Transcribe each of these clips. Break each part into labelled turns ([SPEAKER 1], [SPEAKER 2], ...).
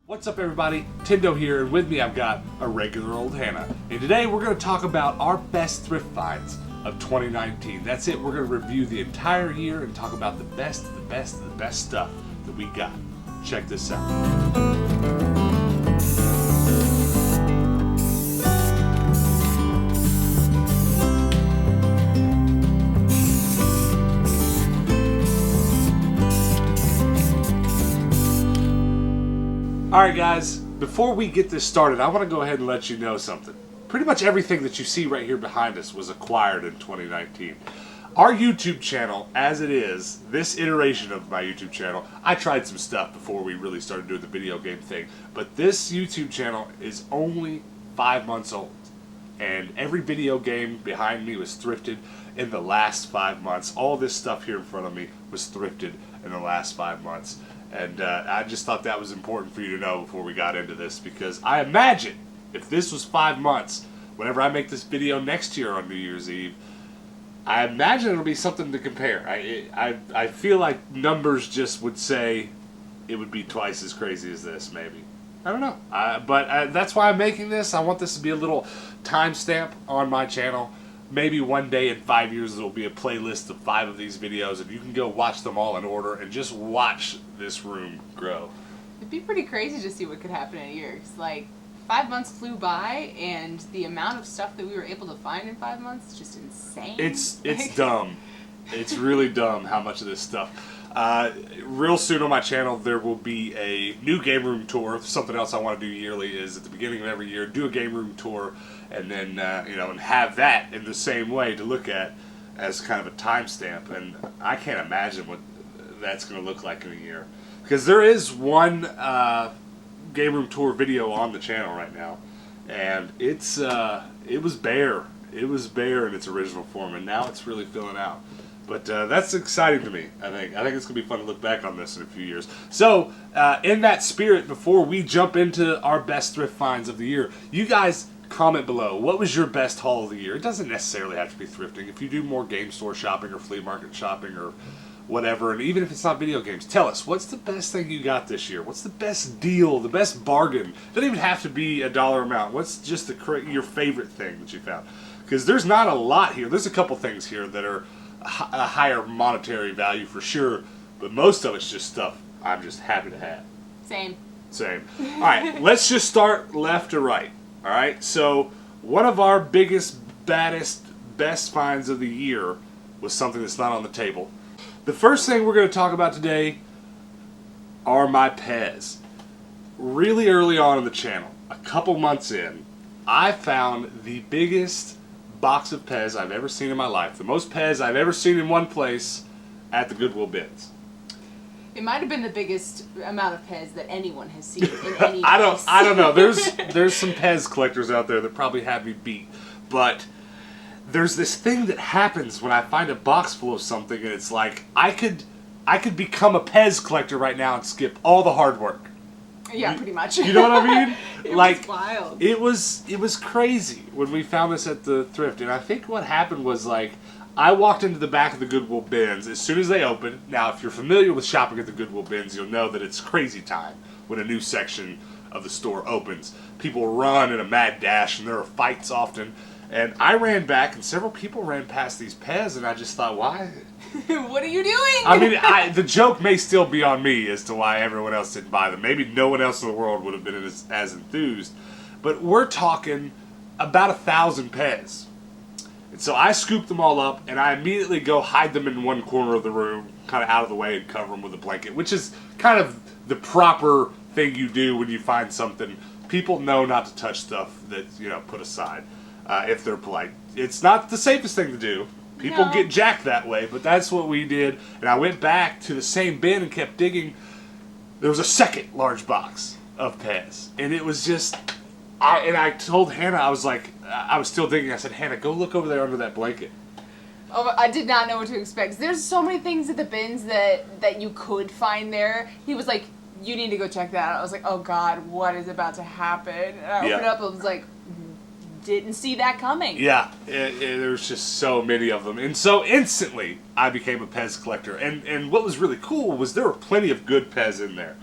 [SPEAKER 1] What's up everybody, Tindo here, and with me I've got a regular old Hannah. And today we're going to talk about our best thrift finds of 2019. That's it, we're going to review the entire year and talk about the best stuff that we got. Check this out. Alright guys, before we get this started, I want to go ahead and let you know something. Pretty much everything that you see right here behind us was acquired in 2019. Our YouTube channel, as it is, this iteration of my YouTube channel, I tried some stuff before we really started doing the video game thing, but this YouTube channel is only 5 months old. And every video game behind me was thrifted in the last 5 months. All this stuff here in front of me was thrifted in the last 5 months. And I just thought that was important for you to know before we got into this, because I imagine if this was 5 months, whenever I make this video next year on New Year's Eve, I imagine it'll be something to compare. I feel like numbers just would say it would be twice as crazy as this, maybe. I don't know. But that's why I'm making this. I want this to be a little timestamp on my channel. Maybe one day in 5 years there will be a playlist of 5 of these videos and you can go watch them all in order and just watch this room grow.
[SPEAKER 2] It'd be pretty crazy to see what could happen in a year. 'Cause, like, 5 months flew by and the amount of stuff that we were able to find in 5 months is just insane.
[SPEAKER 1] It's dumb. It's really dumb how much of this stuff. Real soon on my channel there will be a new game room tour. Something else I want to do yearly is at the beginning of every year do a game room tour, and then and have that in the same way to look at as kind of a timestamp. And I can't imagine what that's going to look like in a year, because there is one game room tour video on the channel right now, and it was bare. It was bare in its original form, and now it's really filling out. But that's exciting to me, I think. I think it's going to be fun to look back on this in a few years. So, in that spirit, before we jump into our best thrift finds of the year, you guys comment below. What was your best haul of the year? It doesn't necessarily have to be thrifting. If you do more game store shopping or flea market shopping or whatever, and even if it's not video games, tell us, what's the best thing you got this year? What's the best deal, the best bargain? It doesn't even have to be a dollar amount. What's just your favorite thing that you found? Because there's not a lot here. There's a couple things here that are a higher monetary value for sure, but most of it's just stuff I'm just happy to have.
[SPEAKER 2] Same.
[SPEAKER 1] Alright, let's just start left to right. Alright, so one of our biggest, baddest, best finds of the year was something that's not on the table. The first thing we're going to talk about today are my Pez. Really early on in the channel, a couple months in, I found the biggest box of Pez I've ever seen in my life. The most Pez I've ever seen in one place at the Goodwill bins.
[SPEAKER 2] It might have been the biggest amount of Pez that anyone has seen in any
[SPEAKER 1] I
[SPEAKER 2] place.
[SPEAKER 1] don't know. There's some Pez collectors out there that probably have me beat. But there's this thing that happens when I find a box full of something, and it's like I could become a Pez collector right now and skip all the hard work.
[SPEAKER 2] Yeah, pretty much.
[SPEAKER 1] You know what I mean?
[SPEAKER 2] It
[SPEAKER 1] like,
[SPEAKER 2] was wild.
[SPEAKER 1] It was crazy when we found this at the thrift. And I think what happened was, like, I walked into the back of the Goodwill bins as soon as they opened. Now, if you're familiar with shopping at the Goodwill bins, you'll know that it's crazy time when a new section of the store opens. People run in a mad dash, and there are fights often. And I ran back, and several people ran past these Pez, and I just thought, why?
[SPEAKER 2] What are you doing?
[SPEAKER 1] I mean, the joke may still be on me as to why everyone else didn't buy them. Maybe no one else in the world would have been as enthused. But we're talking about 1,000 Pez. And so I scoop them all up, and I immediately go hide them in one corner of the room, kind of out of the way, and cover them with a blanket, which is kind of the proper thing you do when you find something. People know not to touch stuff that's, put aside, if they're polite. It's not the safest thing to do. People get jacked that way, but that's what we did. And I went back to the same bin and kept digging. There was a second large box of Pez. And it was just... I told Hannah, I was like... I was still digging. I said, Hannah, go look over there under that blanket.
[SPEAKER 2] Oh, I did not know what to expect. There's so many things at the bins that you could find there. He was like, you need to go check that out. I was like, oh God, what is about to happen? And I opened it up and was like... didn't see that coming.
[SPEAKER 1] Yeah, there's just so many of them. And so instantly, I became a Pez collector. And what was really cool was there were plenty of good Pez in there.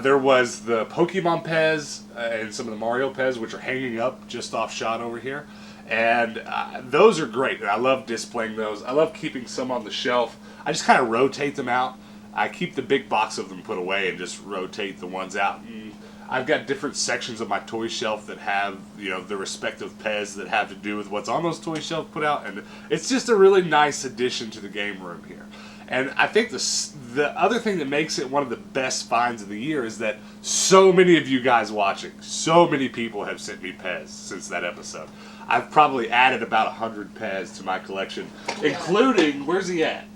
[SPEAKER 1] There was the Pokemon Pez and some of the Mario Pez, which are hanging up just off shot over here. And those are great. I love displaying those. I love keeping some on the shelf. I just kind of rotate them out. I keep the big box of them put away and just rotate the ones out. And I've got different sections of my toy shelf that have, the respective Pez that have to do with what's on those toy shelves put out. And it's just a really nice addition to the game room here. And I think the other thing that makes it one of the best finds of the year is that so many of you guys watching, so many people have sent me Pez since that episode. I've probably added about 100 Pez to my collection, including, where's he at?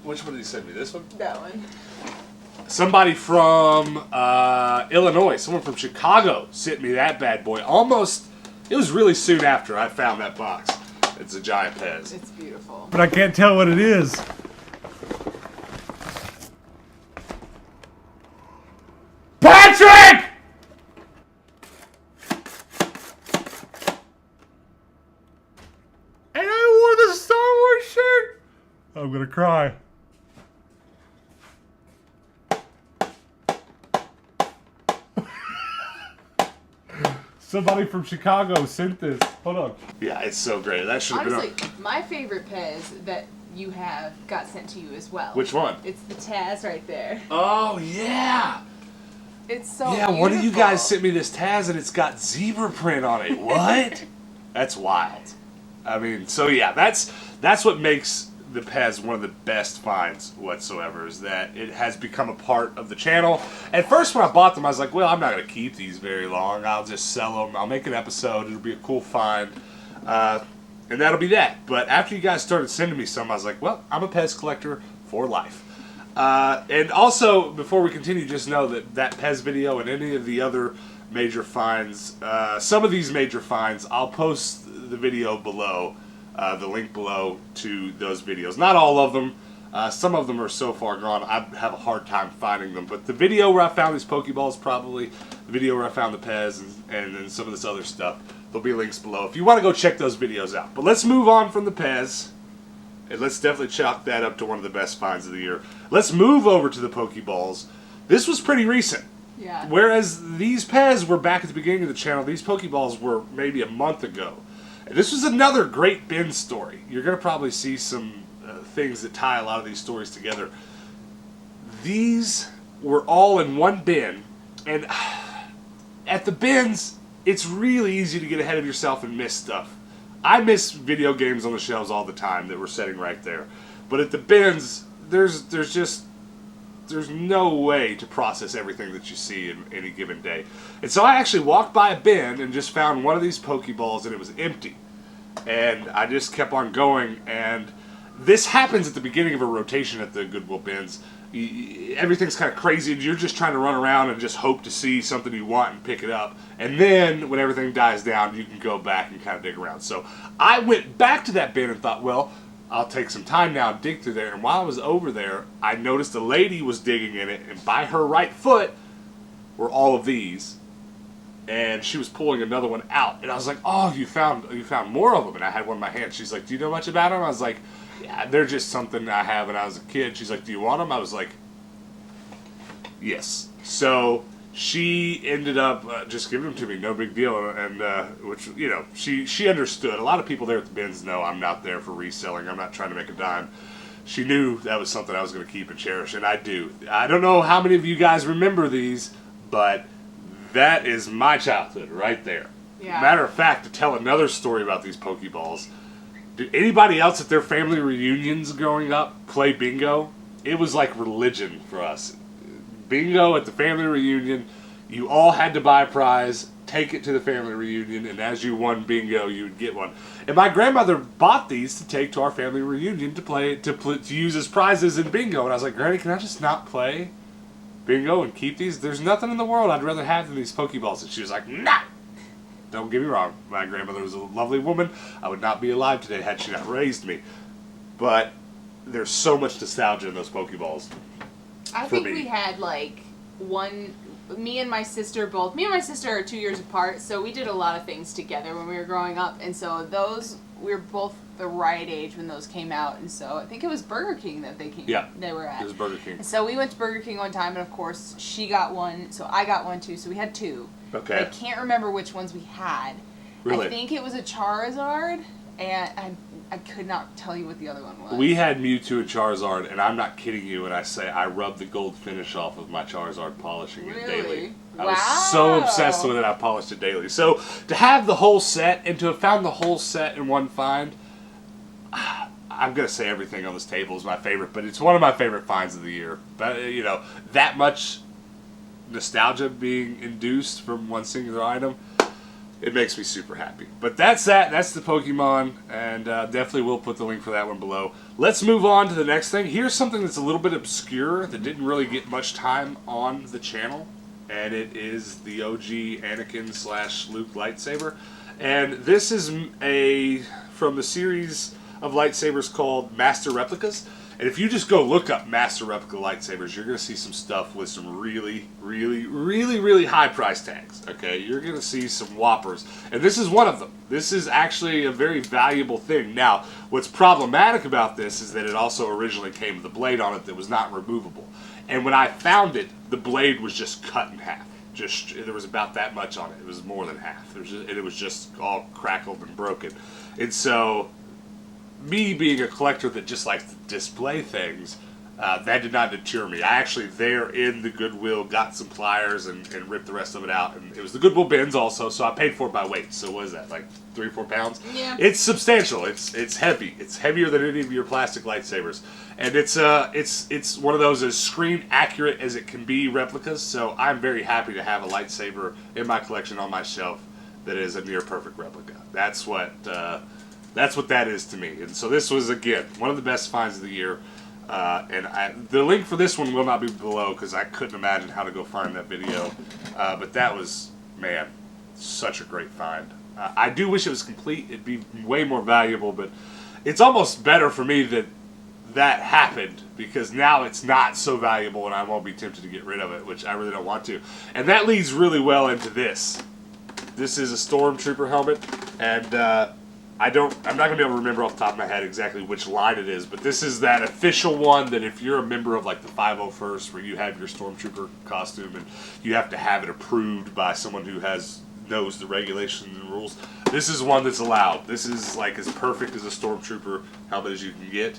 [SPEAKER 1] Which one did he send me? This one?
[SPEAKER 2] That one.
[SPEAKER 1] Somebody from Illinois, someone from Chicago sent me that bad boy. It was really soon after I found that box. It's a giant Pez.
[SPEAKER 2] It's beautiful.
[SPEAKER 3] But I can't tell what it is.
[SPEAKER 1] Patrick!
[SPEAKER 3] And I wore the Star Wars shirt. I'm gonna cry. Somebody from Chicago sent this. Hold on.
[SPEAKER 1] Yeah, it's so great. That should have been
[SPEAKER 2] Honestly, my favorite Pez that you have got sent to you as well.
[SPEAKER 1] Which one?
[SPEAKER 2] It's the Taz right there.
[SPEAKER 1] Oh, yeah.
[SPEAKER 2] It's so
[SPEAKER 1] Yeah,
[SPEAKER 2] beautiful.
[SPEAKER 1] one of you guys sent me this Taz and it's got zebra print on it. What? That's wild. I mean, so yeah, that's what makes the Pez one of the best finds whatsoever, is that it has become a part of the channel. At first when I bought them, I was like, well, I'm not going to keep these very long. I'll just sell them. I'll make an episode. It'll be a cool find. And that'll be that. But after you guys started sending me some, I was like, well, I'm a Pez collector for life. And also, before we continue, just know that Pez video and any of the other major finds, some of these major finds, I'll post the video below, the link below to those videos. Not all of them. Some of them are so far gone, I have a hard time finding them. But the video where I found these Pokeballs, probably the video where I found the Pez and then some of this other stuff, there'll be links below if you want to go check those videos out. But let's move on from the Pez. And let's definitely chalk that up to one of the best finds of the year. Let's move over to the Pokeballs. This was pretty recent.
[SPEAKER 2] Yeah.
[SPEAKER 1] Whereas these Pez were back at the beginning of the channel, these Pokeballs were maybe a month ago. And this was another great bin story. You're going to probably see some things that tie a lot of these stories together. These were all in one bin. And at the bins, it's really easy to get ahead of yourself and miss stuff. I miss video games on the shelves all the time that were sitting right there. But at the bins, there's no way to process everything that you see in any given day. And so I actually walked by a bin and just found one of these Pokeballs and it was empty. And I just kept on going, and this happens at the beginning of a rotation at the Goodwill bins. Everything's kind of crazy and you're just trying to run around and just hope to see something you want and pick it up. And then when everything dies down, you can go back and kind of dig around. So I went back to that bin and thought, well, I'll take some time now and dig through there. And while I was over there, I noticed a lady was digging in it, and by her right foot were all of these. And she was pulling another one out. And I was like, oh, you found more of them. And I had one in my hand. She's like, do you know much about them? I was like, yeah, they're just something I have when I was a kid. She's like, do you want them? I was like, yes. So she ended up just giving them to me, no big deal. And which, she understood. A lot of people there at the bins know I'm not there for reselling. I'm not trying to make a dime. She knew that was something I was going to keep and cherish, and I do. I don't know how many of you guys remember these, but that is my childhood right there.
[SPEAKER 2] Yeah.
[SPEAKER 1] Matter of fact, to tell another story about these Pokeballs, did anybody else at their family reunions growing up play bingo? It was like religion for us. Bingo at the family reunion, you all had to buy a prize, take it to the family reunion, and as you won bingo, you would get one. And my grandmother bought these to take to our family reunion to use as prizes in bingo. And I was like, Granny, can I just not play bingo and keep these? There's nothing in the world I'd rather have than these Pokeballs. And she was like, nah! Don't get me wrong, my grandmother was a lovely woman. I would not be alive today had she not raised me. But there's so much nostalgia in those Pokeballs.
[SPEAKER 2] I think we had me and my sister are 2 years apart, so we did a lot of things together when we were growing up, and so those we were both the right age when those came out, and so I think it was Burger King that they were at.
[SPEAKER 1] It was Burger King.
[SPEAKER 2] And so we went to Burger King one time, and of course she got one, so I got one too. So we had two.
[SPEAKER 1] Okay.
[SPEAKER 2] But I can't remember which ones we had.
[SPEAKER 1] Really?
[SPEAKER 2] I think it was a Charizard, and I could not tell you what the other one was.
[SPEAKER 1] We had Mewtwo and Charizard, and I'm not kidding you when I say I rubbed the gold finish off of my Charizard polishing it daily. I was so obsessed with it, I polished it daily. So to have the whole set, and to have found the whole set in one find, I'm going to say everything on this table is my favorite, but it's one of my favorite finds of the year. But, you know, that much nostalgia being induced from one singular item, it makes me super happy. But that's that. That's the Pokemon, and definitely will put the link for that one below. Let's move on to the next thing. Here's something that's a little bit obscure that didn't really get much time on the channel, and it is the OG Anakin/Luke lightsaber. And this is from the series of lightsabers called Master Replicas. And if you just go look up Master Replica lightsabers, you're going to see some stuff with some really, really, really, really high price tags. Okay, you're going to see some whoppers. And this is one of them. This is actually a very valuable thing. Now, what's problematic about this is that it also originally came with a blade on it that was not removable. And when I found it, the blade was just cut in half. There was about that much on it. It was more than half. It was just all crackled and broken. And so, me being a collector that just likes to display things, that did not deter me. I actually, there in the Goodwill, got some pliers and ripped the rest of it out. And it was the Goodwill bins also, so I paid for it by weight. So what is that, like 3 or 4 pounds?
[SPEAKER 2] Yeah.
[SPEAKER 1] It's substantial. It's heavy. It's heavier than any of your plastic lightsabers. And it's one of those as screen accurate as it can be replicas. So I'm very happy to have a lightsaber in my collection on my shelf that is a near perfect replica. That's what that is to me. And so this was, again, one of the best finds of the year. The link for this one will not be below because I couldn't imagine how to go find that video. But that was, man, such a great find. I do wish it was complete. It'd be way more valuable, but it's almost better for me that happened because now it's not so valuable and I won't be tempted to get rid of it, which I really don't want to. And that leads really well into this. This is a Stormtrooper helmet, and I'm not going to be able to remember off the top of my head exactly which line it is, but this is that official one that if you're a member of like the 501st where you have your Stormtrooper costume and you have to have it approved by someone who knows the regulations and rules, this is one that's allowed. This is like as perfect as a Stormtrooper helmet as you can get.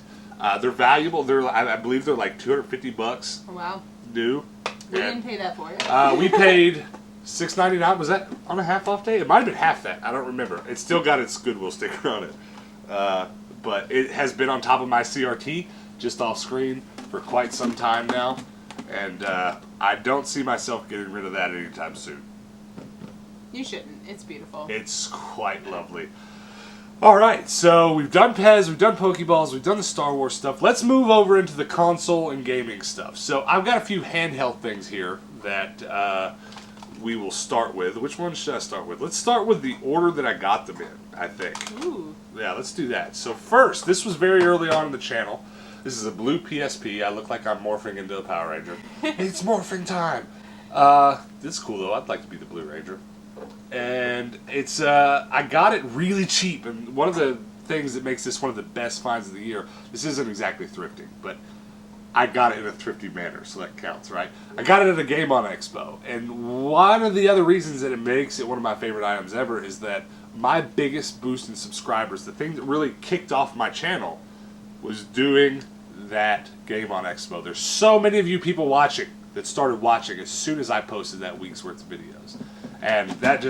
[SPEAKER 1] They're valuable. I believe they're like $250.
[SPEAKER 2] Oh, wow.
[SPEAKER 1] New.
[SPEAKER 2] We didn't pay that for it.
[SPEAKER 1] We paid $6.99. Was that on a half off day? It might have been half that. I don't remember. It's still got its Goodwill sticker on it. But it has been on top of my CRT, just off screen, for quite some time now. And I don't see myself getting rid of that anytime soon.
[SPEAKER 2] You shouldn't. It's beautiful.
[SPEAKER 1] It's quite lovely. Alright, so we've done Pez, we've done Pokeballs, we've done the Star Wars stuff. Let's move over into the console and gaming stuff. So I've got a few handheld things here that we will start with. Which one should I start with? Let's start with the order that I got them in, I think.
[SPEAKER 2] Ooh. Yeah,
[SPEAKER 1] let's do that. So first, this was very early on in the channel. This is a blue PSP. I look like I'm morphing into a Power Ranger. It's morphing time. This is cool, though. I'd like to be the Blue Ranger. And it's, I got it really cheap. And one of the things that makes this one of the best finds of the year, this isn't exactly thrifting, but I got it in a thrifty manner, so that counts, right? I got it at a Game On Expo, and one of the other reasons that it makes it one of my favorite items ever is that my biggest boost in subscribers, the thing that really kicked off my channel, was doing that Game On Expo. There's so many of you people watching that started watching as soon as I posted that week's worth of videos. And that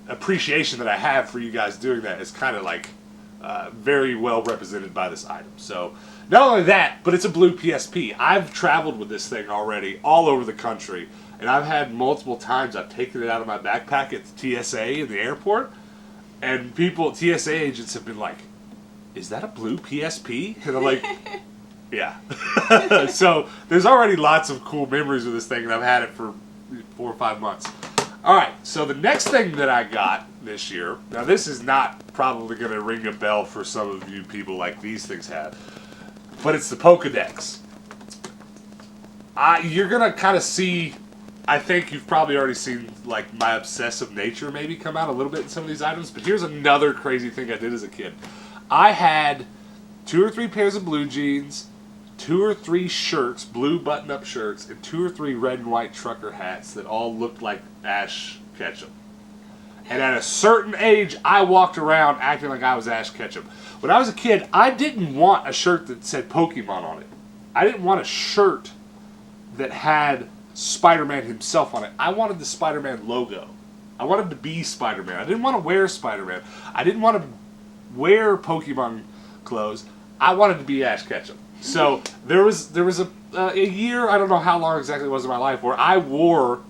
[SPEAKER 1] appreciation that I have for you guys doing that is kind of like very well represented by this item. So not only that, but it's a blue PSP. I've traveled with this thing already all over the country, and I've had multiple times I've taken it out of my backpack at the TSA in the airport, and TSA agents have been like, "Is that a blue PSP?" And I'm like, "Yeah." So there's already lots of cool memories with this thing, and I've had it for 4 or 5 months. Alright, so the next thing that I got this year, now this is not probably going to ring a bell for some of you people like these things have, but it's the Pokedex. You're going to kind of see, I think you've probably already seen like my obsessive nature maybe come out a little bit in some of these items. But here's another crazy thing I did as a kid. I had 2 or 3 pairs of blue jeans, 2 or 3 shirts, blue button-up shirts, and 2 or 3 red and white trucker hats that all looked like Ash Ketchum. And at a certain age, I walked around acting like I was Ash Ketchum. When I was a kid, I didn't want a shirt that said Pokemon on it. I didn't want a shirt that had Spider-Man himself on it. I wanted the Spider-Man logo. I wanted to be Spider-Man. I didn't want to wear Spider-Man. I didn't want to wear Pokemon clothes. I wanted to be Ash Ketchum. So there was a year, I don't know how long exactly it was in my life, where I wore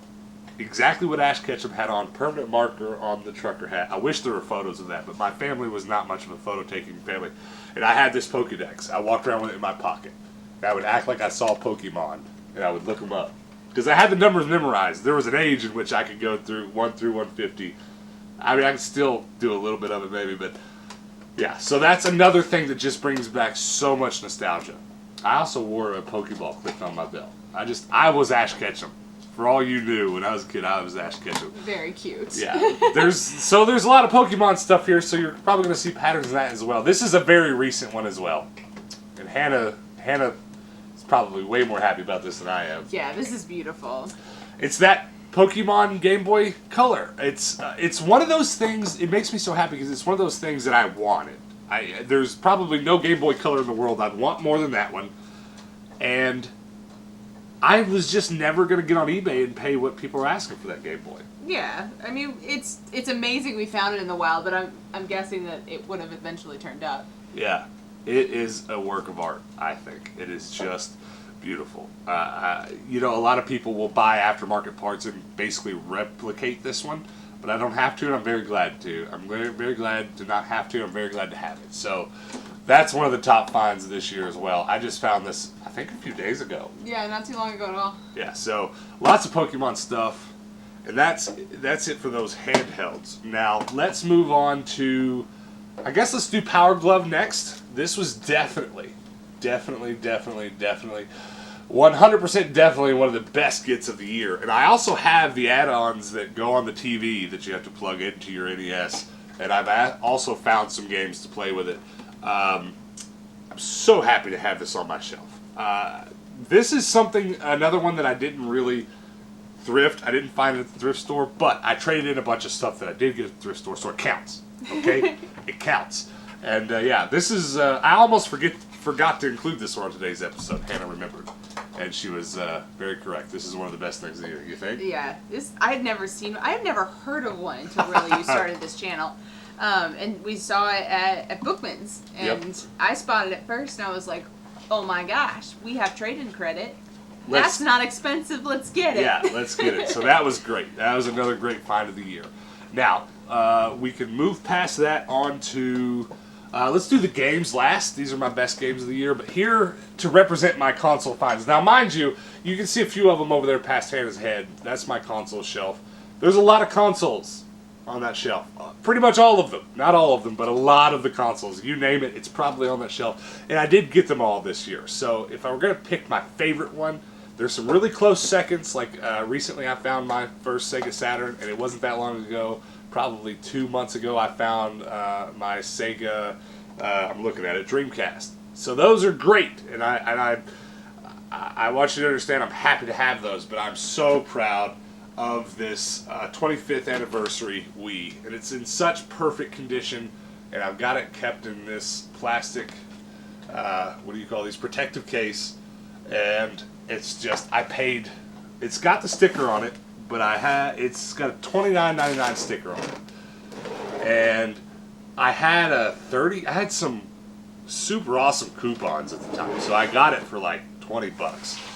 [SPEAKER 1] exactly what Ash Ketchum had on, permanent marker on the trucker hat. I wish there were photos of that, but my family was not much of a photo-taking family. And I had this Pokédex. I walked around with it in my pocket. And I would act like I saw Pokemon, and I would look them up. Because I had the numbers memorized. There was an age in which I could go through 1 through 150. I mean, I can still do a little bit of it maybe, but yeah. So that's another thing that just brings back so much nostalgia. I also wore a Pokeball clipped on my belt. I was Ash Ketchum. For all you knew, when I was a kid, I was Ash Ketchum.
[SPEAKER 2] Very cute.
[SPEAKER 1] Yeah. There's a lot of Pokemon stuff here, so you're probably going to see patterns in that as well. This is a very recent one as well. And Hannah is probably way more happy about this than I am.
[SPEAKER 2] Yeah, this is beautiful.
[SPEAKER 1] It's that Pokemon Game Boy Color. It's one of those things, it makes me so happy because it's one of those things that I wanted. There's probably no Game Boy Color in the world I'd want more than that one. And I was just never going to get on eBay and pay what people are asking for that Game Boy.
[SPEAKER 2] Yeah, I mean, it's amazing we found it in the wild, but I'm guessing that it would have eventually turned up.
[SPEAKER 1] Yeah, it is a work of art, I think. It is just beautiful. A lot of people will buy aftermarket parts and basically replicate this one, but I don't have to, and I'm very glad to. I'm very, very glad to not have to. I'm very glad to have it. So that's one of the top finds of this year as well. I just found this, I think, a few days ago.
[SPEAKER 2] Yeah, not too long ago at all.
[SPEAKER 1] Yeah, so lots of Pokemon stuff, and that's it for those handhelds. Now, let's move on to, I guess let's do Power Glove next. This was definitely 100% definitely one of the best gets of the year. And I also have the add-ons that go on the TV that you have to plug into your NES, and I've also found some games to play with it. I'm so happy to have this on my shelf. This is another one that I didn't really thrift. I didn't find it at the thrift store, but I traded in a bunch of stuff that I did get at the thrift store, so it counts. Okay? It counts. And this is, I almost forgot to include this one on today's episode. Hannah remembered. And she was very correct. This is one of the best things of the year, you think?
[SPEAKER 2] Yeah, I had never heard of one until really you started this channel. And we saw it at Bookman's, and yep. I spotted it first, and I was like, oh my gosh, we have trade-in credit. That's not expensive, let's get it.
[SPEAKER 1] Yeah, let's get it. So that was great. That was another great find of the year. Now, we can move past that on to, let's do the games last. These are my best games of the year, but here to represent my console finds. Now, mind you, you can see a few of them over there past Hannah's head. That's my console shelf. There's a lot of consoles on that shelf. Pretty much all of them. Not all of them, but a lot of the consoles. You name it, it's probably on that shelf. And I did get them all this year. So if I were going to pick my favorite one, there's some really close seconds. Like recently I found my first Sega Saturn, and it wasn't that long ago. Probably 2 months ago I found my Sega, I'm looking at it, Dreamcast. So those are great. And I want you to understand I'm happy to have those, but I'm so proud of this 25th anniversary Wii, and it's in such perfect condition, and I've got it kept in this plastic, what do you call these, protective case, and it's just, it's got the sticker on it, but it's got a $29.99 sticker on it, and I had some super awesome coupons at the time, so I got it for like $20.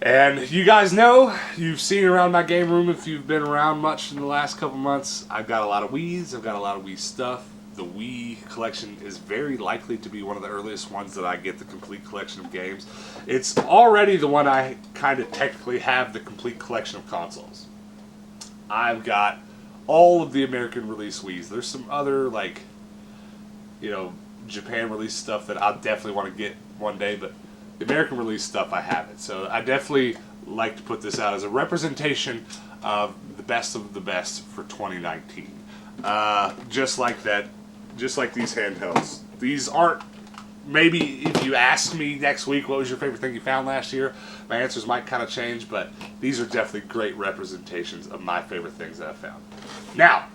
[SPEAKER 1] And you guys know, you've seen around my game room if you've been around much in the last couple months, I've got a lot of Wiis, I've got a lot of Wii stuff. The Wii collection is very likely to be one of the earliest ones that I get the complete collection of games. It's already the one I kind of technically have the complete collection of consoles. I've got all of the American release Wiis. There's some other, like, Japan release stuff that I'll definitely want to get one day, but the American release stuff, I have it. So I definitely like to put this out as a representation of the best for 2019. Just like that, just like these handhelds. These aren't, maybe if you ask me next week what was your favorite thing you found last year, my answers might kind of change, but these are definitely great representations of my favorite things that I found. Now,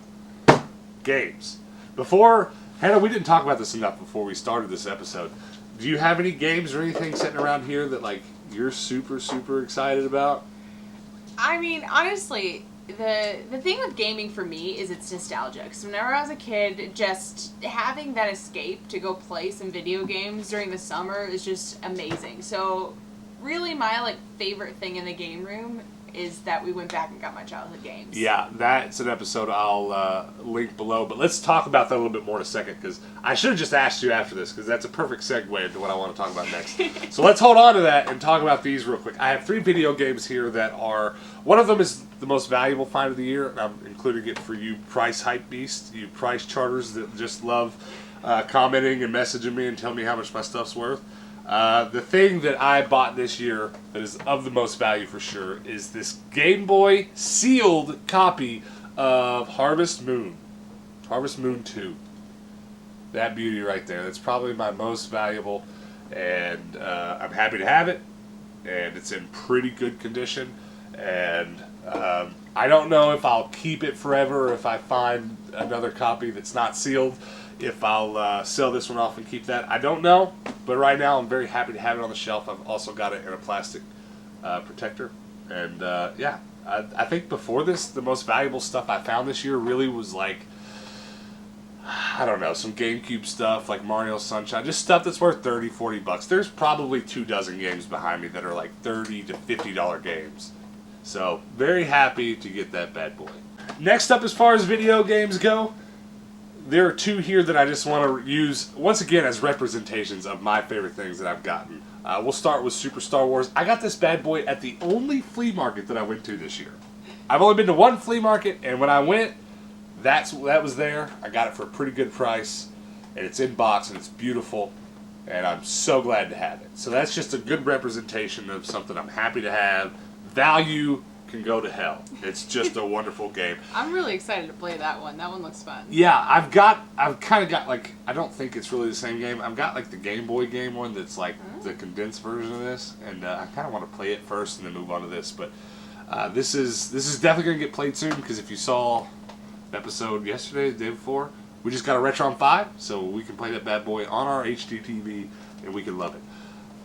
[SPEAKER 1] games. Before, Hannah, we didn't talk about this enough before we started this episode. Do you have any games or anything sitting around here that like you're super, super excited about?
[SPEAKER 2] I mean, honestly, the thing with gaming for me is it's nostalgic. So whenever I was a kid, just having that escape to go play some video games during the summer is just amazing. So really my like favorite thing in the game room is that we went back and got my childhood games.
[SPEAKER 1] Yeah, that's an episode I'll link below. But let's talk about that a little bit more in a second, because I should have just asked you after this, because that's a perfect segue into what I want to talk about next. So let's hold on to that and talk about these real quick. I have 3 video games here that are, one of them is the most valuable find of the year, and I'm including it for you price hype beasts, you price charters that just love commenting and messaging me and telling me how much my stuff's worth. The thing that I bought this year that is of the most value for sure is this Game Boy sealed copy of Harvest Moon 2. That beauty right there. That's probably my most valuable, and I'm happy to have it, and it's in pretty good condition, and I don't know if I'll keep it forever or if I find another copy that's not sealed. If I'll sell this one off and keep that, I don't know. But right now, I'm very happy to have it on the shelf. I've also got it in a plastic protector. And yeah, I think before this, the most valuable stuff I found this year really was like, I don't know, some GameCube stuff like Mario Sunshine. Just stuff that's worth $30, $40. There's probably 24 games behind me that are like $30 to $50 games. So, very happy to get that bad boy. Next up, as far as video games go, there are 2 here that I just want to use, once again, as representations of my favorite things that I've gotten. We'll start with Super Star Wars. I got this bad boy at the only flea market that I went to this year. I've only been to one flea market, and when I went, that was there. I got it for a pretty good price, and it's in box, and it's beautiful, and I'm so glad to have it. So that's just a good representation of something I'm happy to have. Value can go to hell. It's just a wonderful game.
[SPEAKER 2] I'm really excited to play that one. That one looks fun.
[SPEAKER 1] Yeah, I've kind of got like, I don't think it's really the same game. I've got like the Game Boy game one that's like the condensed version of this, and I kind of want to play it first and then move on to this. But this is definitely going to get played soon, because if you saw the episode yesterday, the day before, we just got a Retron 5, so we can play that bad boy on our HD TV, and we can love it.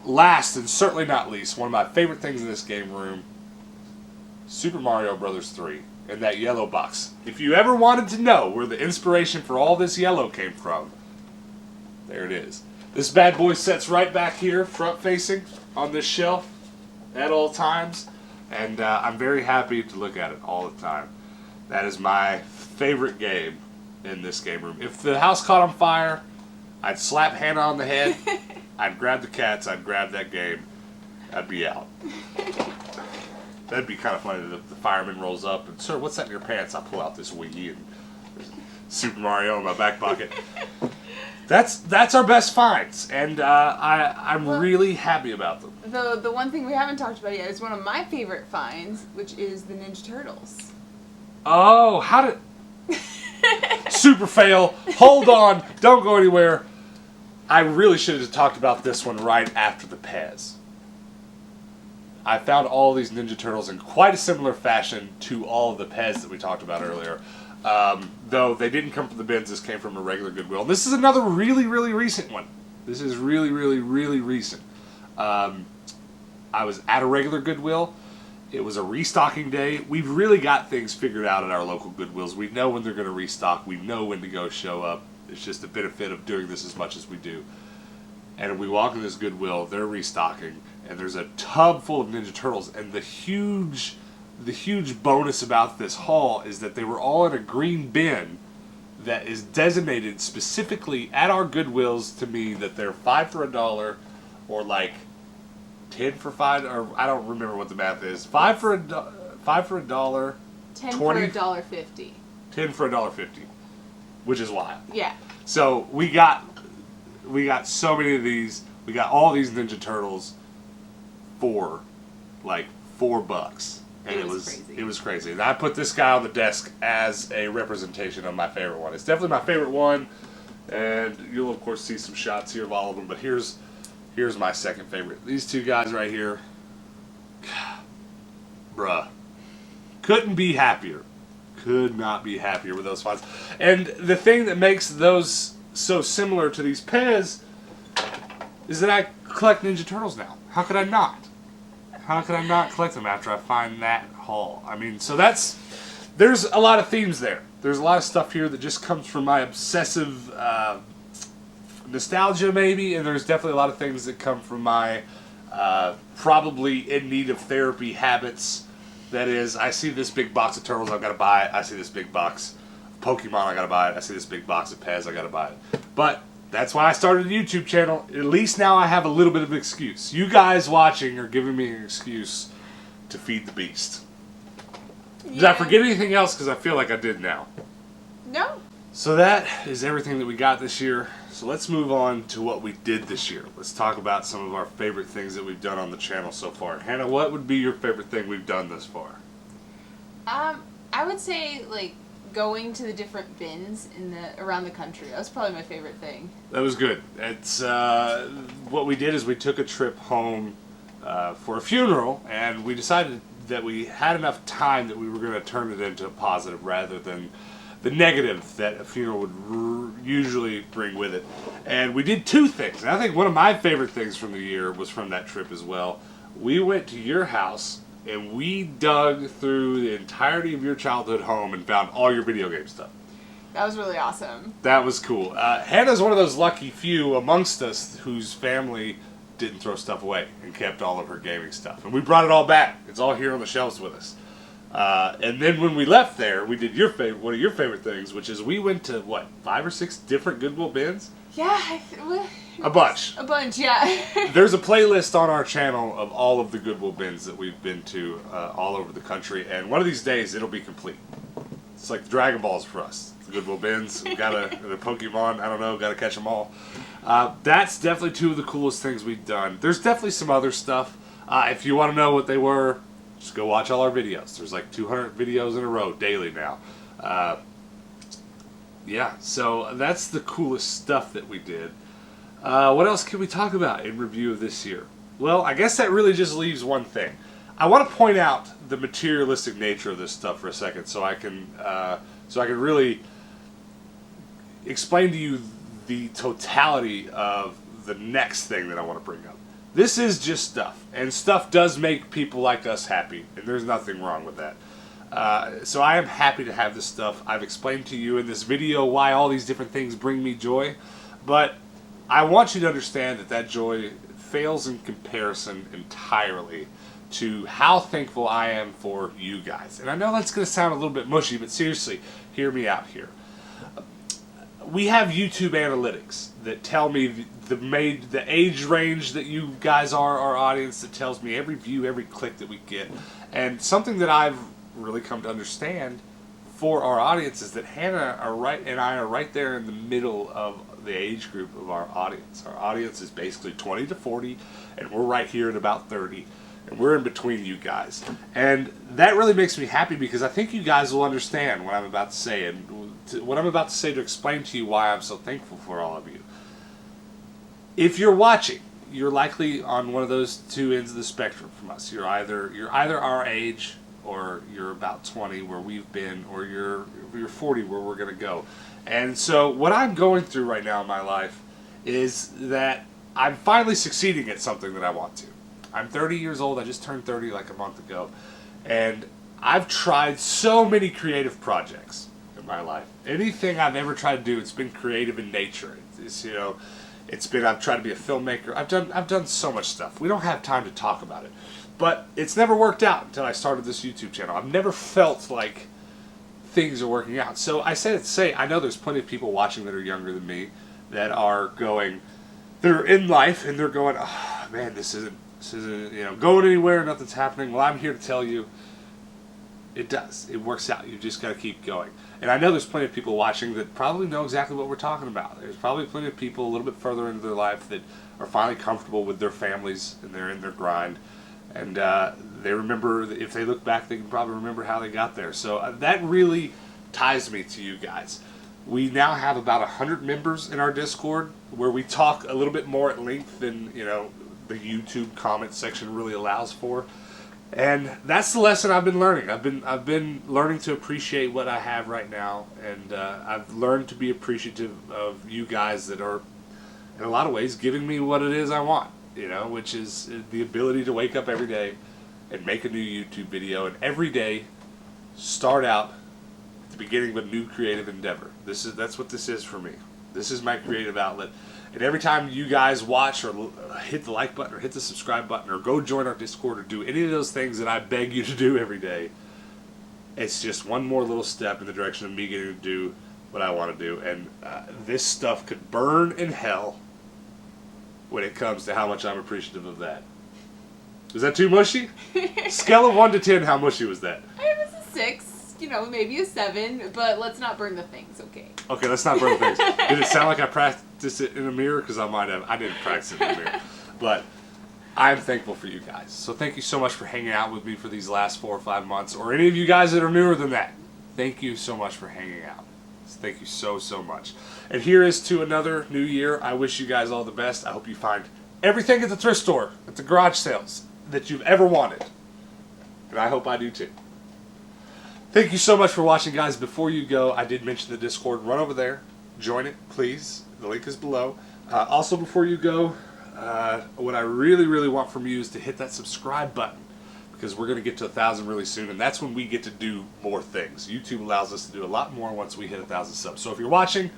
[SPEAKER 1] Last, and certainly not least, one of my favorite things in this game room, Super Mario Bros. 3 in that yellow box. If you ever wanted to know where the inspiration for all this yellow came from, there it is. This bad boy sits right back here, front facing, on this shelf at all times, and I'm very happy to look at it all the time. That is my favorite game in this game room. If the house caught on fire, I'd slap Hannah on the head, I'd grab the cats, I'd grab that game, I'd be out. That'd be kind of funny. The fireman rolls up and, "Sir, what's that in your pants?" I pull out this Wii and Super Mario in my back pocket. That's our best finds, and I'm really happy about them.
[SPEAKER 2] The one thing we haven't talked about yet is one of my favorite finds, which is the Ninja Turtles.
[SPEAKER 1] Oh, how did... Super fail. Hold on. Don't go anywhere. I really should have talked about this one right after the Pez. I found all these Ninja Turtles in quite a similar fashion to all of the Pez that we talked about earlier. Though they didn't come from the bins, this came from a regular Goodwill. And this is another really, really recent one. This is really, really, really recent. I was at a regular Goodwill. It was a restocking day. We've really got things figured out at our local Goodwills. We know when they're going to restock. We know when to go show up. It's just a benefit of doing this as much as we do. And we walk in this Goodwill, they're restocking, and there's a tub full of Ninja Turtles, and the huge bonus about this haul is that they were all in a green bin that is designated specifically at our Goodwills to mean that they're 5 for $1 or like 10 for $5, or I don't remember what the math is. 5 for $1,
[SPEAKER 2] 10
[SPEAKER 1] 20,
[SPEAKER 2] for $1.50.
[SPEAKER 1] 10 for $1.50, which is wild.
[SPEAKER 2] Yeah.
[SPEAKER 1] So we got so many of these. We got all these Ninja Turtles for like $4. And
[SPEAKER 2] It was crazy.
[SPEAKER 1] it was crazy. And I put this guy on the desk as a representation of my favorite one. It's definitely my favorite one, and you'll of course see some shots here of all of them. But here's my second favorite. These two guys right here, bruh, couldn't be happier. Could not be happier with those fonts. And the thing that makes those so similar to these Pez is that I collect Ninja Turtles now. How could I not? How could I not collect them after I find that haul? I mean, so there's a lot of themes there. There's a lot of stuff here that just comes from my obsessive nostalgia, maybe, and there's definitely a lot of things that come from my probably in need of therapy habits. That is, I see this big box of Turtles, I've got to buy it. I see this big box of Pokemon, I got to buy it. I see this big box of Pez, I got to buy it. But that's why I started a YouTube channel. At least now I have a little bit of an excuse. You guys watching are giving me an excuse to feed the beast. Did I forget anything else? Because I feel like I did now.
[SPEAKER 2] No.
[SPEAKER 1] So that is everything that we got this year. So let's move on to what we did this year. Let's talk about some of our favorite things that we've done on the channel so far. Hannah, what would be your favorite thing we've done thus far?
[SPEAKER 2] I would say like going to the different bins around the country. That was probably my favorite thing.
[SPEAKER 1] That was good. It's what we did is we took a trip home for a funeral, and we decided that we had enough time that we were going to turn it into a positive rather than the negative that a funeral would usually bring with it. And we did two things. And I think one of my favorite things from the year was from that trip as well. We went to your house and we dug through the entirety of your childhood home and found all your video game stuff.
[SPEAKER 2] That was really awesome.
[SPEAKER 1] That was cool. Hannah's one of those lucky few amongst us whose family didn't throw stuff away and kept all of her gaming stuff. And we brought it all back. It's all here on the shelves with us. And then when we left there, we did one of your favorite things, which is we went to, 5 or 6 different Goodwill bins?
[SPEAKER 2] Yeah.
[SPEAKER 1] A bunch.
[SPEAKER 2] A bunch, yeah.
[SPEAKER 1] There's a playlist on our channel of all of the Goodwill bins that we've been to all over the country, and one of these days it'll be complete. It's like the Dragon Balls for us. The Goodwill bins, the Pokemon, I don't know, gotta catch them all. That's definitely two of the coolest things we've done. There's definitely some other stuff. If you want to know what they were, just go watch all our videos. There's like 200 videos in a row daily now. Yeah, so that's the coolest stuff that we did. What else can we talk about in review of this year? Well, I guess that really just leaves one thing. I want to point out the materialistic nature of this stuff for a second, so I can really explain to you the totality of the next thing that I want to bring up. This is just stuff, and stuff does make people like us happy, and there's nothing wrong with that. So I am happy to have this stuff. I've explained to you in this video why all these different things bring me joy, but I want you to understand that joy fails in comparison entirely to how thankful I am for you guys. And I know that's going to sound a little bit mushy, but seriously, hear me out here. We have YouTube analytics that tell me the age range that you guys are, our audience, that tells me every view, every click that we get. And something that I've really come to understand for our audience is that Hannah and I are right there in the middle of the age group of our audience. Our audience is basically 20 to 40, and we're right here at about 30. And we're in between you guys. And that really makes me happy because I think you guys will understand what I'm about to say, and what I'm about to say to explain to you why I'm so thankful for all of you. If you're watching, you're likely on one of those two ends of the spectrum from us. You're either our age, or you're about 20 where we've been, or you're 40 where we're going to go. And so what I'm going through right now in my life is that I'm finally succeeding at something that I want to. I'm 30 years old. I just turned 30 like a month ago. And I've tried so many creative projects in my life. Anything I've ever tried to do, it's been creative in nature. I've tried to be a filmmaker. I've done so much stuff. We don't have time to talk about it. But it's never worked out until I started this YouTube channel. I've never felt like things are working out. So I say that to say, I know there's plenty of people watching that are younger than me that are they're in life and they're going, oh man, this isn't going anywhere, nothing's happening. Well, I'm here to tell you it does. It works out. You just got to keep going. And I know there's plenty of people watching that probably know exactly what we're talking about. There's probably plenty of people a little bit further into their life that are finally comfortable with their families and they're in their grind. And they remember, if they look back, they can probably remember how they got there. So that really ties me to you guys. We now have about 100 members in our Discord, where we talk a little bit more at length than, you know, the YouTube comment section really allows for. And that's the lesson I've been learning. I've been learning to appreciate what I have right now, and I've learned to be appreciative of you guys that are, in a lot of ways, giving me what it is I want. You know, which is the ability to wake up every day and make a new YouTube video, and every day start out at the beginning of a new creative endeavor. That's what this is for me. This is my creative outlet. And every time you guys watch or hit the like button or hit the subscribe button or go join our Discord or do any of those things that I beg you to do every day, it's just one more little step in the direction of me getting to do what I want to do. And this stuff could burn in hell when it comes to how much I'm appreciative of that. Is that too mushy? Scale of 1 to 10, how mushy was that?
[SPEAKER 2] It was a 6, you know, maybe a 7, but let's not burn the things, okay?
[SPEAKER 1] Okay, let's not burn the things. Did it sound like I practiced it in a mirror? Because I might have. I didn't practice it in a mirror. But I'm thankful for you guys. So thank you so much for hanging out with me for these last 4 or 5 months, or any of you guys that are newer than that. Thank you so much for hanging out. Thank you so, so much. And here is to another new year. I wish you guys all the best. I hope you find everything at the thrift store, at the garage sales, that you've ever wanted. And I hope I do too. Thank you so much for watching, guys. Before you go, I did mention the Discord. Run over there. Join it, please. The link is below. Also, before you go, what I really, really want from you is to hit that subscribe button, because we're going to get to 1,000 really soon, and that's when we get to do more things. YouTube allows us to do a lot more once we hit 1,000 subs. So if you're watching,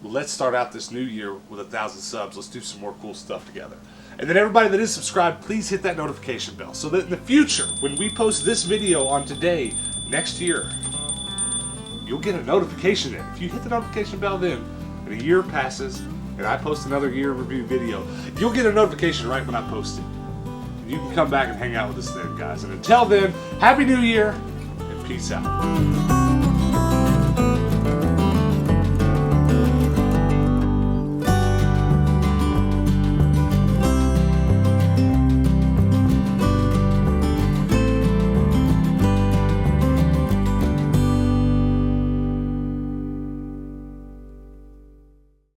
[SPEAKER 1] let's start out this new year with 1,000 subs. Let's do some more cool stuff together. And then everybody that is subscribed, please hit that notification bell, so that in the future, when we post this video on today, next year, you'll get a notification then. If you hit the notification bell then, and a year passes, and I post another year in review video, you'll get a notification right when I post it. You can come back and hang out with us then, guys. And until then, Happy New Year, and peace out.